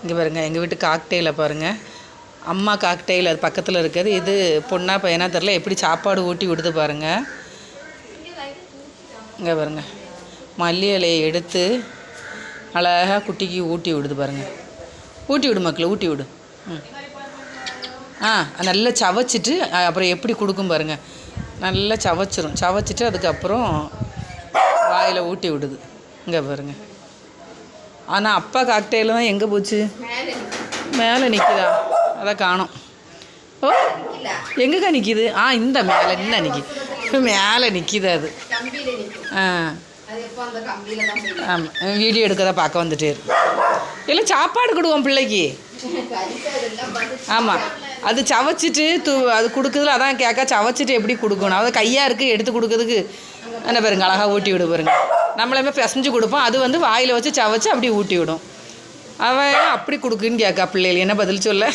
இங்கே பாருங்கள், எங்கள் வீட்டு காக்டெயிலை பாருங்கள். அம்மா காக்டெயில் அது பக்கத்தில் இருக்குது. இது பொண்ணா பையனா தெரில, எப்படி சாப்பாடு ஊட்டி விடுது பாருங்கள். இங்கே பாருங்கள், மல்லி இலையை எடுத்து அழகாக குட்டிக்கு ஊட்டி விடுது பாருங்கள். ஊட்டி விடு மக்களை, ஊட்டி விடு. நல்லா சவைச்சிட்டு அப்புறம் எப்படி கொடுக்கும் பாருங்கள். நல்லா சவைச்சிட்டு அதுக்கப்புறம் வாயில் ஊட்டி விடுது. இங்கே பாருங்கள். ஆனால் அப்பா காக்டெயில் தான் எங்கே போச்சு? மேலே நிற்கிதா? அதான் காணோம். ஓ, எங்கேக்கா நிற்கிது? இந்த மேலே என்ன நிற்கிது? மேலே நிற்கிது அது. ஆமாம், வீடியோ எடுக்க தான் பார்க்க வந்துட்டே இருக்கு. இல்லை சாப்பாடு கொடுவோம் பிள்ளைக்கு. ஆமாம், அது சவைச்சிட்டு அது கொடுக்குறதுல அதான் கேட்க, சவைச்சிட்டு எப்படி கொடுக்கணும்? அது கையாக இருக்குது, எடுத்து கொடுக்குறதுக்கு என்ன பாருங்க, அழகாக ஊட்டி விடு பாருங்க. நம்மளையுமே பிசைஞ்சு கொடுப்போம், அது வந்து வாயில் வச்சு சவைச்சு அப்படி ஊட்டி விடும். அவன் அப்படி கொடுக்குன்னு கேட்கா பிள்ளைகள், என்ன பதில் சொல்ல?